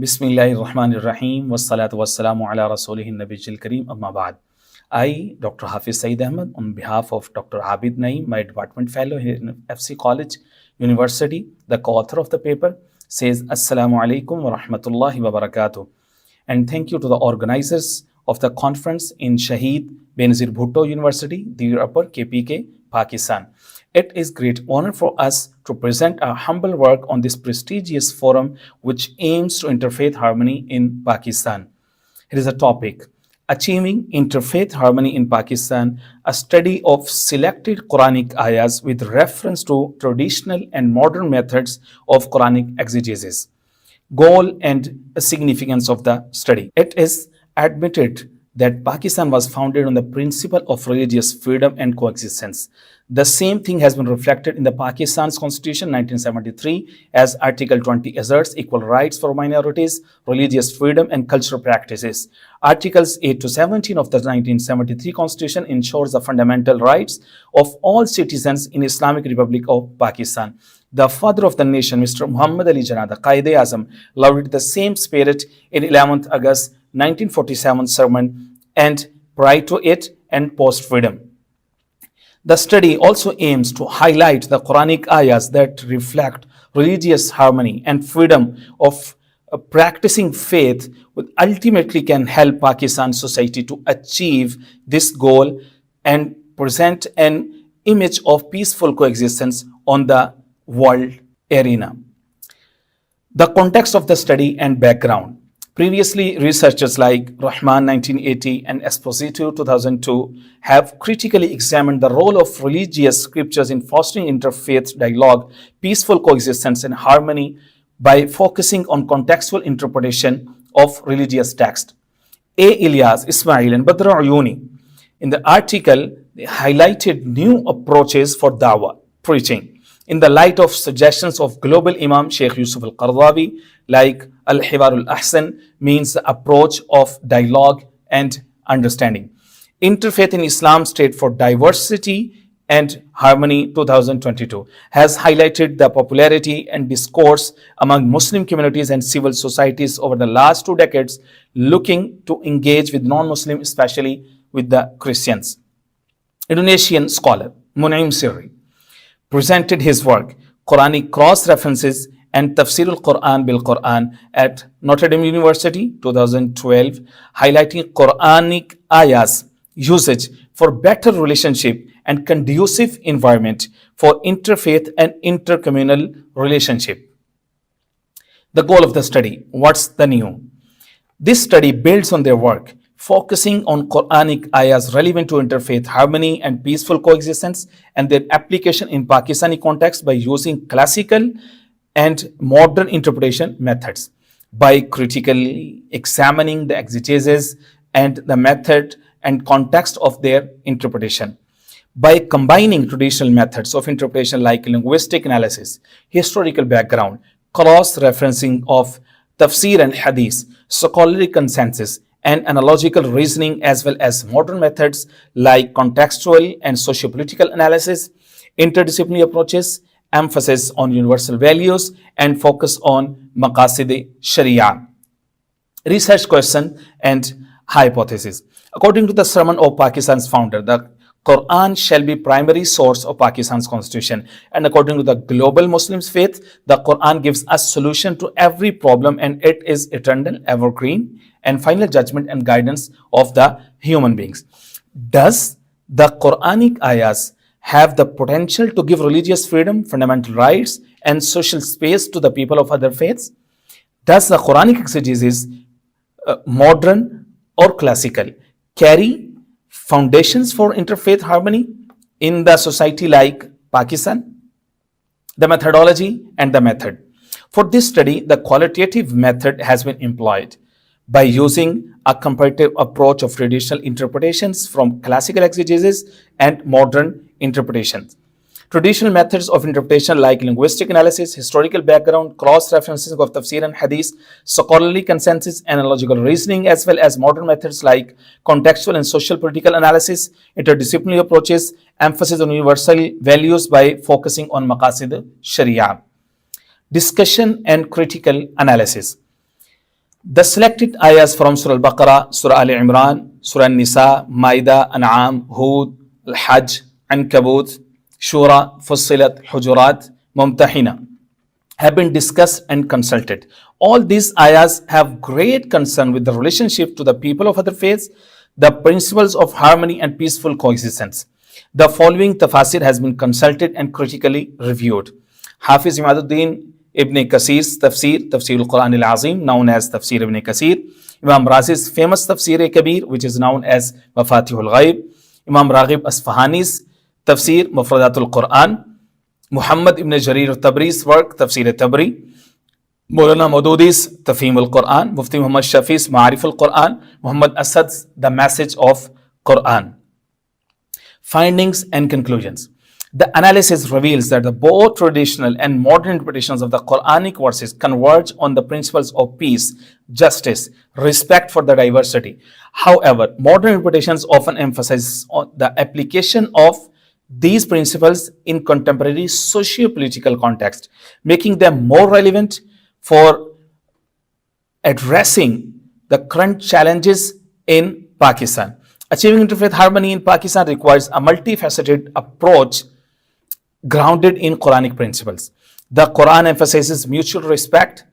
Bismillahirrahmanirrahim. Wassalatu wassalamu ala rasulihin nabiyil kareem. Amma ba'd. I, Dr. Hafiz Saeed Ahmed, on behalf of Dr. Abid Naeem, my department fellow here in FC College University, the co-author of the paper, says Assalamu alaikum wa rahmatullahi wa barakatuh. And thank you to the organizers of the conference in Shaheed Benazir Bhutto University, Deer Upper, KPK, Pakistan. It is great honor for us to present our humble work on this prestigious forum which aims to interfaith harmony in Pakistan. It is a topic, Achieving Interfaith Harmony in Pakistan, a study of selected Quranic ayahs with reference to traditional and modern methods of Quranic exegesis. Goal and significance of the study. It is admitted that Pakistan was founded on the principle of religious freedom and coexistence. The same thing has been reflected in the Pakistan's Constitution 1973 as Article 20 asserts equal rights for minorities, religious freedom and cultural practices. Articles 8 to 17 of the 1973 Constitution ensures the fundamental rights of all citizens in Islamic Republic of Pakistan. The father of the nation, Mr. Muhammad Ali Jinnah, the Qaid-e-Azam, lauded the same spirit in 11th August 1947 sermon and prior to it and post-freedom. The study also aims to highlight the Quranic ayahs that reflect religious harmony and freedom of practicing faith, which ultimately can help Pakistan society to achieve this goal and present an image of peaceful coexistence on the world arena. The context of the study and background. Previously, researchers like Rahman 1980 and Esposito 2002 have critically examined the role of religious scriptures in fostering interfaith dialogue, peaceful coexistence, and harmony by focusing on contextual interpretation of religious text. A. Ilyas, Ismail, and Badr Ayuni. In the article, they highlighted new approaches for dawah, preaching, in the light of suggestions of global Imam Sheikh Yusuf al-Qaradawi, like Al-Hiwar al-Ahsan means the approach of dialogue and understanding. Interfaith in Islam State for Diversity and Harmony 2022 has highlighted the popularity and discourse among Muslim communities and civil societies over the last 2 decades, looking to engage with non-Muslim, especially with the Christians. Indonesian scholar Munaim Sirri presented his work, Quranic Cross-References and Tafseer al-Quran bil-Quran at Notre Dame University 2012, highlighting Quranic ayahs usage for better relationship and conducive environment for interfaith and intercommunal relationship. The goal of the study, what's the new? This study builds on their work, focusing on Quranic ayahs relevant to interfaith harmony and peaceful coexistence and their application in Pakistani context by using classical and modern interpretation methods, by critically examining the exegesis and the method and context of their interpretation, by combining traditional methods of interpretation like linguistic analysis, historical background, cross-referencing of Tafseer and Hadith, scholarly consensus, and analogical reasoning, as well as modern methods like contextual and socio-political analysis, interdisciplinary approaches, emphasis on universal values, and focus on maqasid sharia. Research question and hypothesis. According to the sermon of Pakistan's founder, the Quran shall be primary source of Pakistan's constitution. And according to the global Muslims faith, the Quran gives us solution to every problem and it is eternal, evergreen, and final judgment and guidance of the human beings. Does the Quranic ayahs have the potential to give religious freedom, fundamental rights, and social space to the people of other faiths? Does the Quranic exegesis, modern or classical, carry foundations for interfaith harmony in the society like Pakistan? The methodology and the method. For this study, the qualitative method has been employed by using a comparative approach of traditional interpretations from classical exegesis and modern interpretations. Traditional methods of interpretation like linguistic analysis, historical background, cross-referencing of tafsir and hadith, scholarly consensus, analogical reasoning, as well as modern methods like contextual and social political analysis, interdisciplinary approaches, emphasis on universal values by focusing on maqasid sharia. Discussion and critical analysis. The selected ayahs from Surah Al-Baqarah, Surah Al-Imran, Surah An-Nisa, Maida, An'am, Hud, Al-Hajj, Ankabut, Shura, Fussilat, Hujurat, Mumtahina have been discussed and consulted. All these ayahs have great concern with the relationship to the people of other faiths, the principles of harmony and peaceful coexistence. The following tafsir has been consulted and critically reviewed. Hafiz Imaduddin Ibn Kasir's Tafseer, Tafsir al-Quran al-Azim, known as Tafsir Ibn Kasir. Imam Razi's famous Tafsir Kabir, which is known as Mafatihul Ghaib. Imam Raghib Asfahani's Tafsir, Mufradatul Quran. Muhammad ibn Jarir al-Tabri's work, Tafsir al-Tabri. Maulana Maududi's Tafhim al-Quran. Mufti Muhammad Shafi's Ma'arif al-Quran. Muhammad Asad's The Message of Quran. Findings and conclusions. The analysis reveals that the both traditional and modern interpretations of the Quranic verses converge on the principles of peace, justice, respect for the diversity. However, modern interpretations often emphasize on the application of these principles in contemporary socio-political context, making them more relevant for addressing the current challenges in Pakistan. Achieving interfaith harmony in Pakistan requires a multifaceted approach grounded in Quranic principles. The Quran emphasizes mutual respect,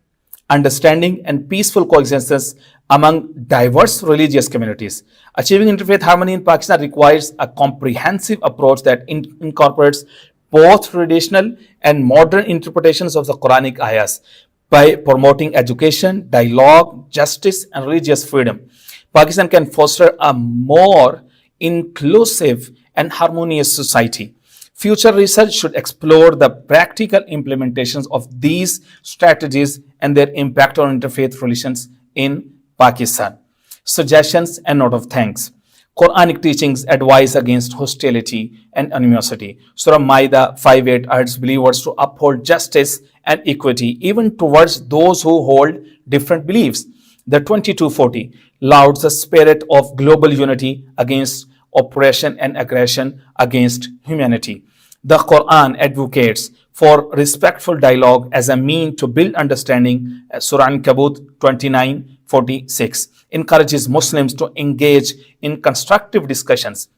understanding, and peaceful coexistence among diverse religious communities. Achieving interfaith harmony in Pakistan requires a comprehensive approach that incorporates both traditional and modern interpretations of the Quranic ayahs by promoting education, dialogue, justice, and religious freedom. Pakistan can foster a more inclusive and harmonious society. Future research should explore the practical implementations of these strategies and their impact on interfaith relations in Pakistan. Suggestions and note of thanks. Quranic teachings advise against hostility and animosity. Surah Maida 5:8 urges believers to uphold justice and equity even towards those who hold different beliefs. The 2240 lauds the spirit of global unity against oppression and aggression against humanity. The Quran advocates for respectful dialogue as a mean to build understanding. Surah Ankabut 29:46 encourages Muslims to engage in constructive discussions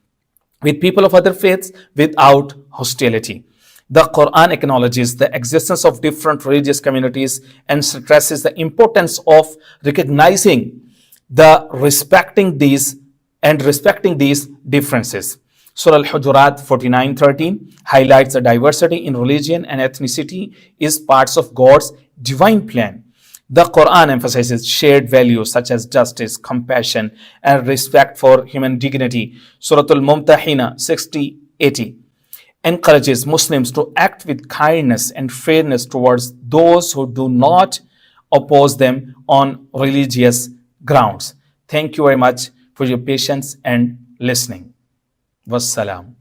with people of other faiths without hostility. The Quran acknowledges the existence of different religious communities and stresses the importance of recognizing respecting these differences. Surah Al-Hujurat 49:13 highlights the diversity in religion and ethnicity is parts of God's divine plan. The Quran emphasizes shared values such as justice, compassion, and respect for human dignity. Surah Al-Mumtahina 60:80 encourages Muslims to act with kindness and fairness towards those who do not oppose them on religious grounds. Thank you very much for your patience and listening. Wassalam.